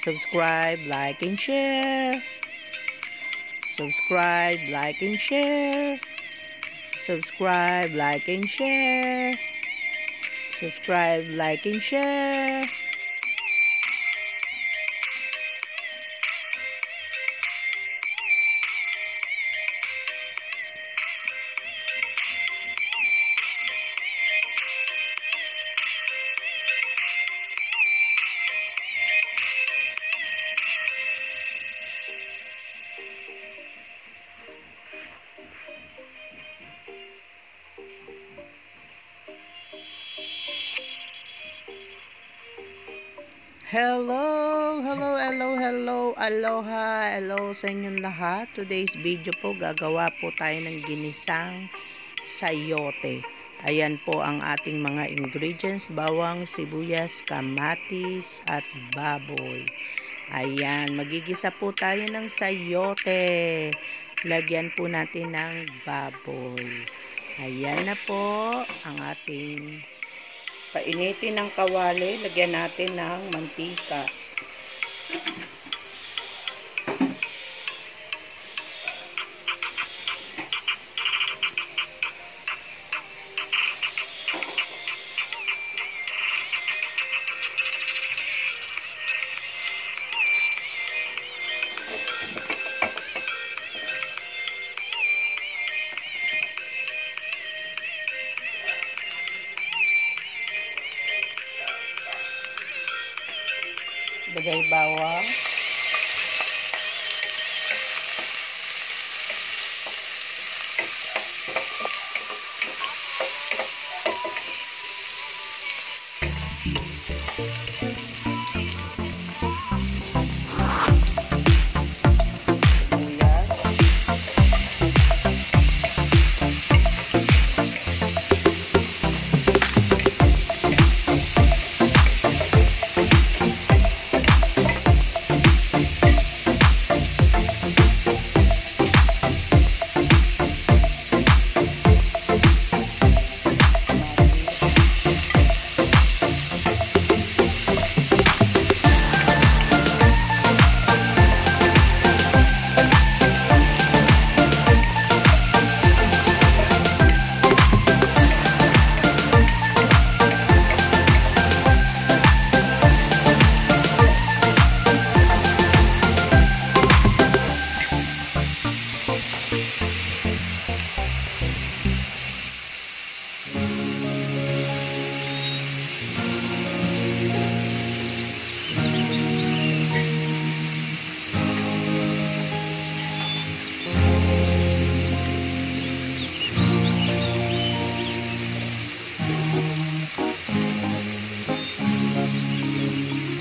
Subscribe, like, and share. Subscribe, like, and share. Subscribe, like, and share. Subscribe, like, and share. Hello, hello, hello, hello, aloha, hello sa inyong lahat. Today's video po, gagawa po tayo ng ginisang sayote. Ayan po ang ating mga ingredients, bawang, sibuyas, kamatis, at baboy. Ayan, magigisa po tayo ng sayote. Lagyan po natin ng baboy. Ayan na po ang ating painitin ng kawali, lagyan natin ng mantika. Lagay bawang.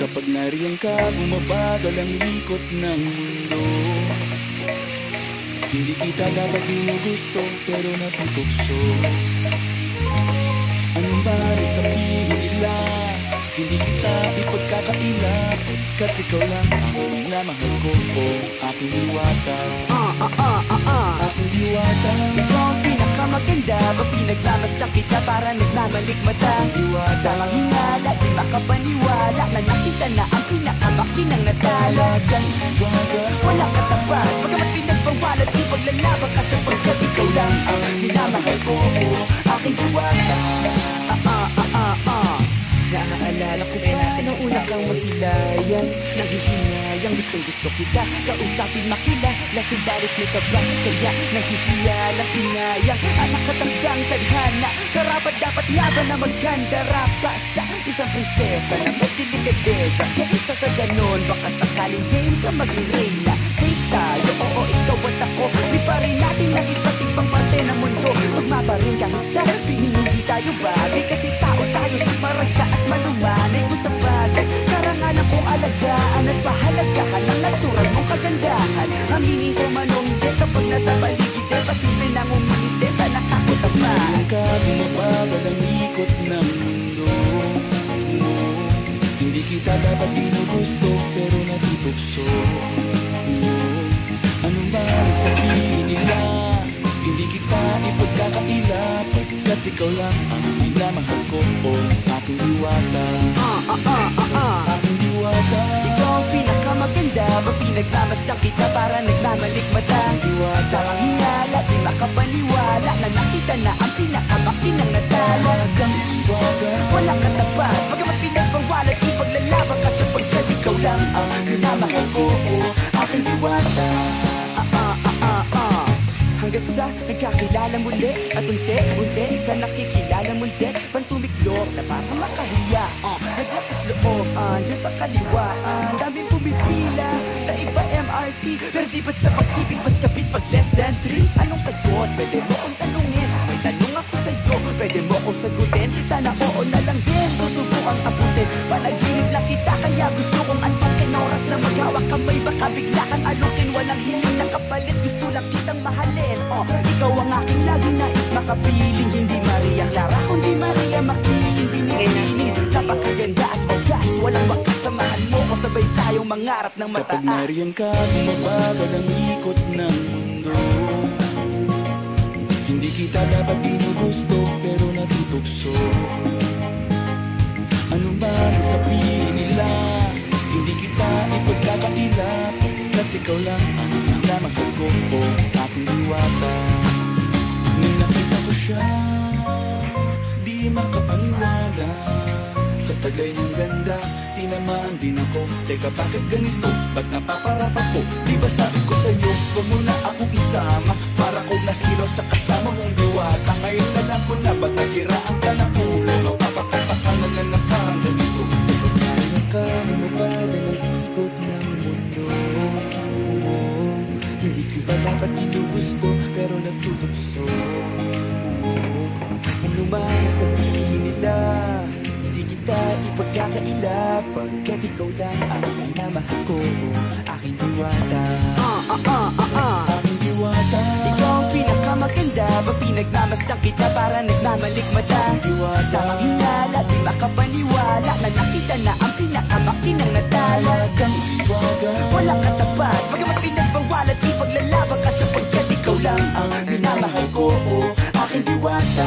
Kapag nariyan ka, bumabagal ang ikot ng mundo. Hindi kita dapat ginugusto, pero natutokso. Anong bari sabihin nila? Hindi kita ipagkakaila, pagkat ikaw lang ang minamahal ko, aking diwata. Aking diwata. Ikaw ang pinakamaganda, pag pinagmamasdan kita para nagmamalikmata. Diwata. Tamang hinala, di makapaniwala na nakita na ang pinakamakinang natala. Diwata. Walang katapat, pagkamat pinagbawalan, di paglalaban ka sapagkat ikaw lang ang minamahal ko, aking diwata. Naaalala ko pa nung una kang masilayan, nanghihinayang gustong gusto kita kausapin makilala, subalit may kaba kaya nanghihiyalang sinayang ang nakatanggang tadhana. Karapat dapat nga ba na magkanda rapa sa isang prinsesa na may delikadesa? Kaysa sa ganon baka sakaling game ka maging reyna. Hey tayo, oo ikaw at ako, di pa rin natin ang iba't ibang parte ng mundo. Tugma rin kahit sa hindi tayo bagay, kasi tao tayo si maragsa at malumanay kung sa bagay. Karangalan kong alagaan at pahalagahan ng natural mong kagandahan. Aminin ko man o hindi kapag nasa paligid, pasimple nang umilite sa nakakutaman. Nariyan ka, bumabagal ang ikot ng mundo. Hindi kita dapat ginugusto, pero natutokso. Anong bari sabihin nila? Hindi kita ipagkakaila, pagkat ikaw lang ang minamahal ko, aking diwata. Aking diwata. Ikaw ang ba pinagmamasdan kita para nagmamalikmata? Tamang hinala, di makapaniwala na nakita na ang pinakamakinang natala. Walang katapat, bagamat pinagbawalan, ipaglalaban ka sapagkat ikaw lang ang minamahal ko, aking diwata. Hanggat sa nagkakilala muli at unti-unti ka nakikilala muli, pantumiklop na parang makahiya. Naglakas loob dyan sa kaliwa, daming pumipila, daig pa MRT, pero di ba't sa pag-ibig mas kapit pag less than 3? Anong sagot? Pwede mo kong tanungin, may tanong ako sa'yo, pwede mo kong sagutin, sana oo na lang din, susubukang abutin. Panaginip lang kita kaya gusto kong antukin, oras na maghawak kamay baka bigla kang alukin. Walang hiling na kapalit, gusto lang kitang mahalin. Ikaw ang aking laging nais makapiling, hindi Maria Clara kundi Maria Makiling. Binibining, napakaganda at wagas, walang wakas, samahan mo ko, sabay tayong mangarap ng mataas. Kapag nariyan ka, bumabagal ang ikot ng mundo. Hindi kita dapat ginugusto, pero natutukso. Ano man ang sabihin nila, hindi kita ipagkakaila, at ikaw lang ang minamahal ko, aking diwata. Nung nakita ko siya, di makapaniwala, sa taglay niyang ganda, tinamaan din ako. Teka, bakit ganito? Ba't napaparap ako? Di ba sabi ko sa'yo, huwag mo na akong isama, para kong nasiro sa kasama mong diwata. Ngayon na lang ko na, ba't nasiraan ka ng ulo? Mapapakatakan na lang nakarang ganito. Kapag nariyan ka, mamabada ng ikot ng mundo. Hindi kita dapat ginugusto, pero nagtutukso. Ano man ang sabihin nila, hindi kita ipagkakaila, pagkat ikaw lang ang minamahal ko, aking diwata. Aking diwata. Ikaw ang pinakamaganda, ba pinagmamasdan kita para nagmamalikmata? Tamang hinala, di makapaniwala na nakita na ang pinakamakinang natala. Walang katapat, bagamat pinagbawalan, ipaglalaban ka sapagkat ikaw lang ang minamahal ko, aking diwata.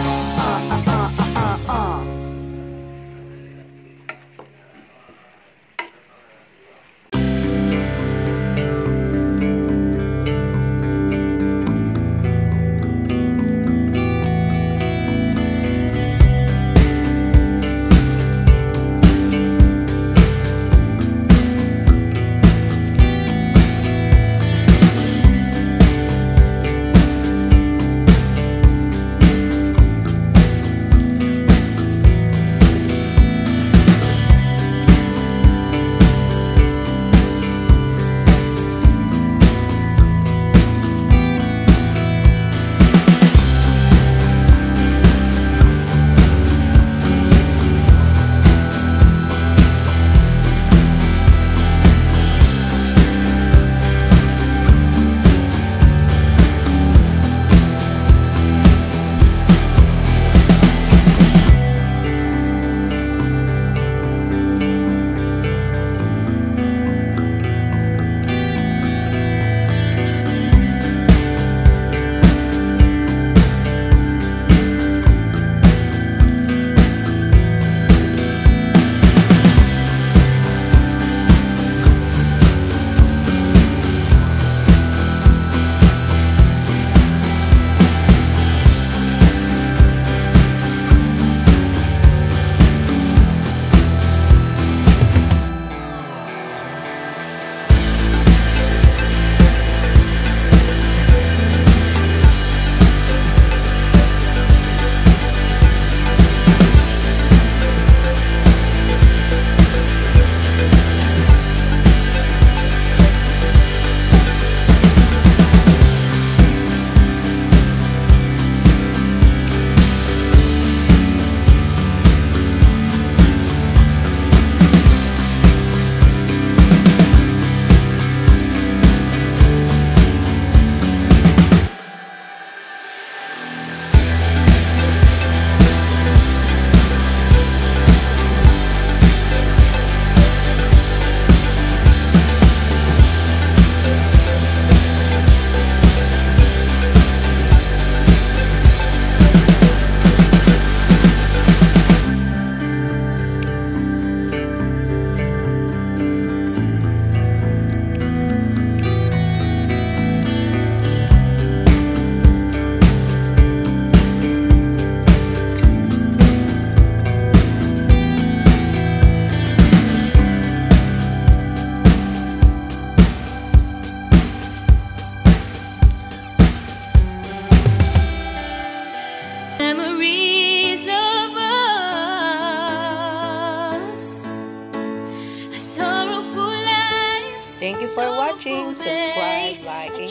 watching. Subscribe, like, and